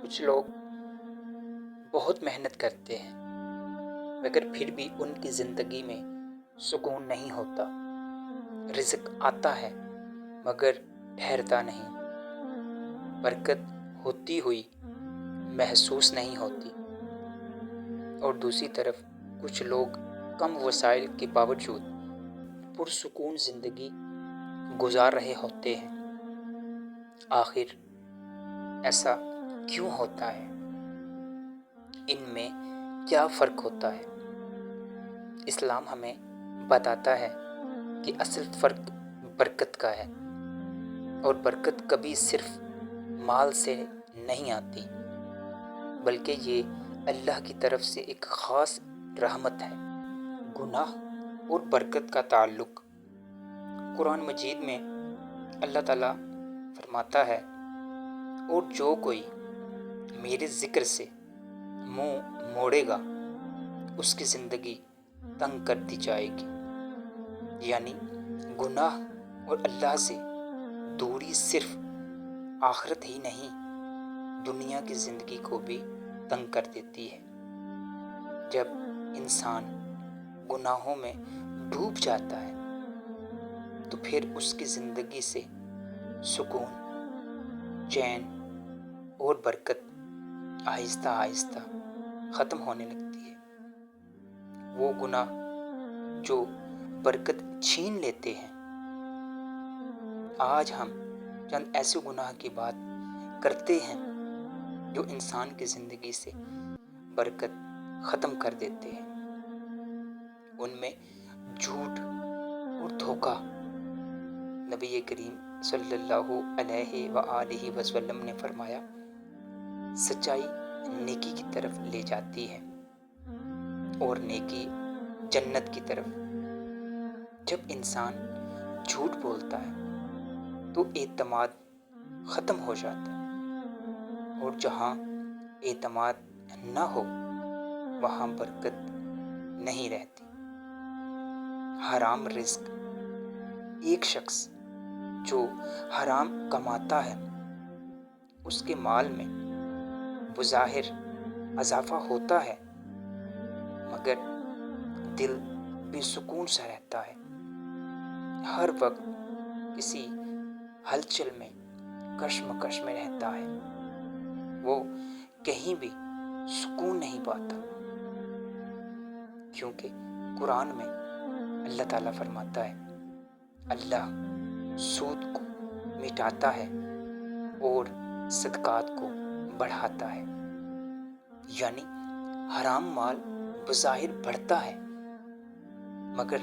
کچھ لوگ بہت محنت کرتے ہیں مگر پھر بھی ان کی زندگی میں سکون نہیں ہوتا۔ رزق آتا ہے مگر ٹھہرتا نہیں، برکت ہوتی ہوئی محسوس نہیں ہوتی۔ اور دوسری طرف کچھ لوگ کم وسائل کے باوجود پرسکون زندگی گزار رہے ہوتے ہیں۔ آخر ایسا کیوں ہوتا ہے؟ ان میں کیا فرق ہوتا ہے؟ اسلام ہمیں بتاتا ہے کہ اصل فرق برکت کا ہے، اور برکت کبھی صرف مال سے نہیں آتی بلکہ یہ اللہ کی طرف سے ایک خاص رحمت ہے۔ گناہ اور برکت کا تعلق قرآن مجید میں اللہ تعالیٰ فرماتا ہے، اور جو کوئی میرے ذکر سے منہ موڑے گا اس کی زندگی تنگ کر دی جائے گی۔ یعنی گناہ اور اللہ سے دوری صرف آخرت ہی نہیں، دنیا کی زندگی کو بھی تنگ کر دیتی ہے۔ جب انسان گناہوں میں ڈوب جاتا ہے تو پھر اس کی زندگی سے سکون، چین اور برکت آہستہ آہستہ ختم ہونے لگتی ہے۔ وہ گناہ جو برکت چھین لیتے ہیں۔ آج ہم چند ایسے گناہ کی بات کرتے ہیں جو انسان کی زندگی سے برکت ختم کر دیتے ہیں۔ ان میں جھوٹ اور دھوکہ۔ نبی کریم صلی اللہ علیہ وآلہ وسلم نے فرمایا، سچائی نیکی کی طرف لے جاتی ہے اور نیکی جنت کی طرف۔ جب انسان جھوٹ بولتا ہے تو اعتماد ختم ہو جاتا ہے، اور جہاں اعتماد نہ ہو وہاں برکت نہیں رہتی۔ حرام رزق۔ ایک شخص جو حرام کماتا ہے اس کے مال میں بظاہر اضافہ ہوتا ہے مگر دل بے سکون سا رہتا ہے۔ ہر وقت کسی ہلچل میں کشمکش میں رہتا ہے، وہ کہیں بھی سکون نہیں پاتا، کیونکہ قرآن میں اللہ تعالیٰ فرماتا ہے، اللہ سود کو مٹاتا ہے اور صدقات کو بڑھاتا ہے۔ یعنی حرام مال بظاہر بڑھتا ہے مگر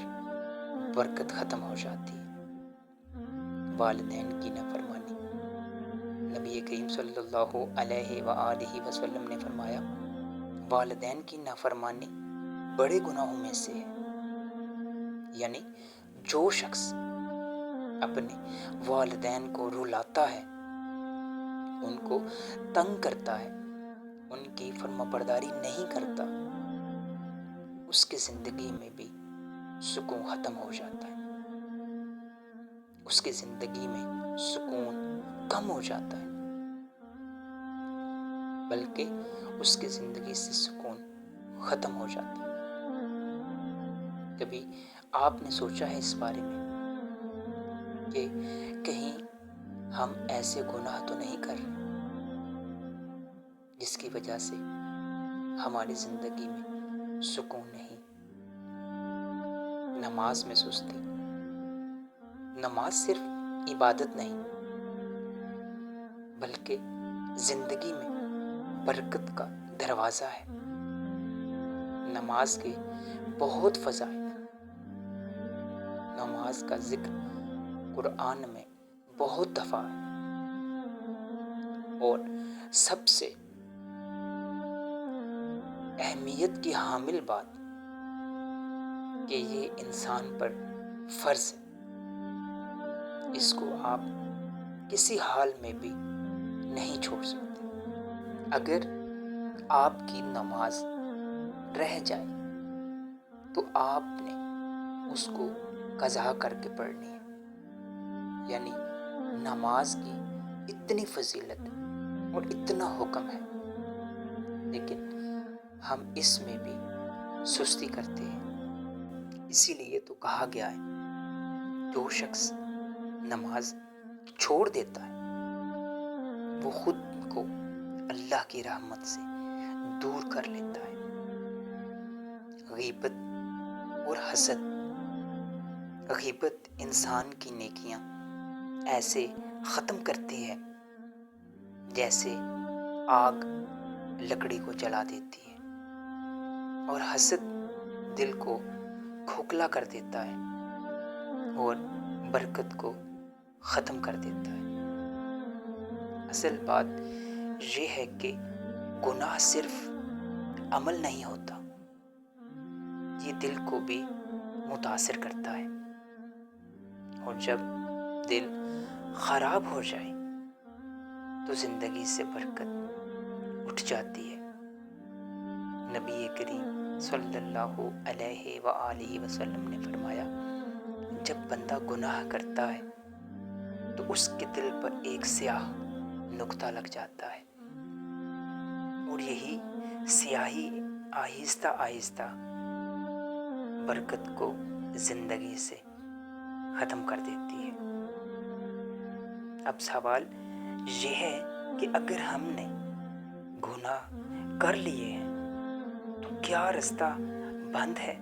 برکت ختم ہو جاتی ہے۔ والدین کی نافرمانی۔ نبی کریم صلی اللہ علیہ وآلہ وسلم نے فرمایا، والدین کی نافرمانی بڑے گناہوں میں سے ہے۔ یعنی جو شخص اپنے والدین کو رلاتا ہے، ان کو تنگ کرتا ہے، ان کی فرمانبرداری نہیں کرتا، اس کی زندگی میں بھی سکون ختم ہو جاتا ہے، اس کی زندگی میں سکون کم ہو جاتا ہے، بلکہ اس کی زندگی سے سکون ختم ہو جاتا ہے۔ کبھی آپ نے سوچا ہے اس بارے میں کہ کہیں ہم ایسے گناہ تو نہیں کر رہے جس کی وجہ سے ہماری زندگی میں سکون نہیں؟ نماز میں سستی۔ نماز صرف عبادت نہیں بلکہ زندگی میں برکت کا دروازہ ہے۔ نماز کے بہت فضائل۔ نماز کا ذکر قرآن میں بہت دفعہ ہے، اور سب سے اہمیت کی حامل بات کہ یہ انسان پر فرض ہے، اس کو آپ کسی حال میں بھی نہیں چھوڑ سکتے۔ اگر آپ کی نماز رہ جائے تو آپ نے اس کو قضا کر کے پڑھنی ہے۔ یعنی نماز کی اتنی فضیلت اور اتنا حکم ہے، لیکن ہم اس میں بھی سستی کرتے ہیں۔ اسی لیے تو کہا گیا ہے جو شخص نماز چھوڑ دیتا ہے وہ خود کو اللہ کی رحمت سے دور کر لیتا ہے۔ غیبت اور حسد، غیبت انسان کی نیکیاں ایسے ختم کرتی ہے جیسے آگ لکڑی کو جلا دیتی ہے، اور حسد دل کو کھوکھلا کر دیتا ہے اور برکت کو ختم کر دیتا ہے۔ اصل بات یہ ہے کہ گناہ صرف عمل نہیں ہوتا، یہ دل کو بھی متاثر کرتا ہے، اور جب دل خراب ہو جائے تو زندگی سے برکت اٹھ جاتی ہے۔ نبی کریم صلی اللہ علیہ وآلہ وسلم نے فرمایا، جب بندہ گناہ کرتا ہے تو اس کے دل پر ایک سیاہ نقطہ لگ جاتا ہے، اور یہی سیاہی آہستہ آہستہ برکت کو زندگی سے ختم کر دیتی ہے۔ اب سوال یہ ہے کہ اگر ہم نے گناہ کر لیے ہیں تو کیا رستہ بند ہے؟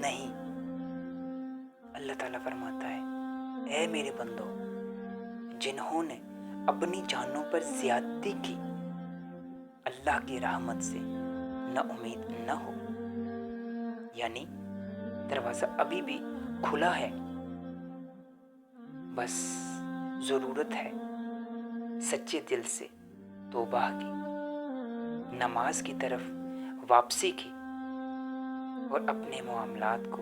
نہیں، اللہ تعالیٰ فرماتا ہے، اے میرے بندو، جنہوں نے اپنی جانوں پر زیادتی کی، اللہ کی رحمت سے نا امید نہ ہو، یعنی دروازہ ابھی بھی کھلا ہے، بس ضرورت ہے سچے دل سے توبہ کی، نماز کی طرف واپسی کی، اور اپنے معاملات کو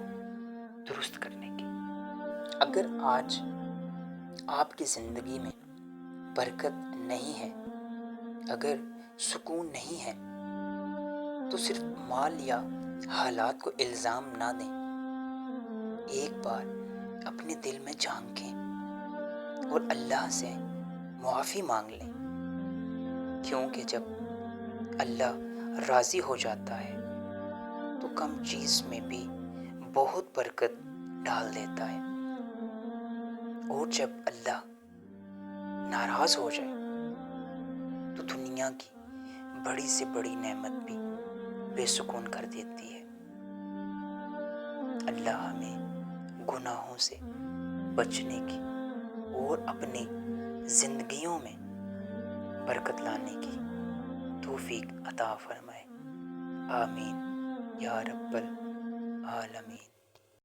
درست کرنے کی۔ اگر آج آپ کی زندگی میں برکت نہیں ہے، اگر سکون نہیں ہے، تو صرف مال یا حالات کو الزام نہ دیں، ایک بار اپنے دل میں جھانکیں اور اللہ سے معافی مانگ لیں، کیونکہ جب اللہ راضی ہو جاتا ہے تو کم چیز میں بھی بہت برکت ڈال دیتا ہے، اور جب اللہ ناراض ہو جائے تو دنیا کی بڑی سے بڑی نعمت بھی بے سکون کر دیتی ہے۔ اللہ ہمیں گناہوں سے بچنے کی اور اپنی زندگیوں میں برکت لانے کی توفیق عطا فرمائے۔ آمین یا رب العالمین۔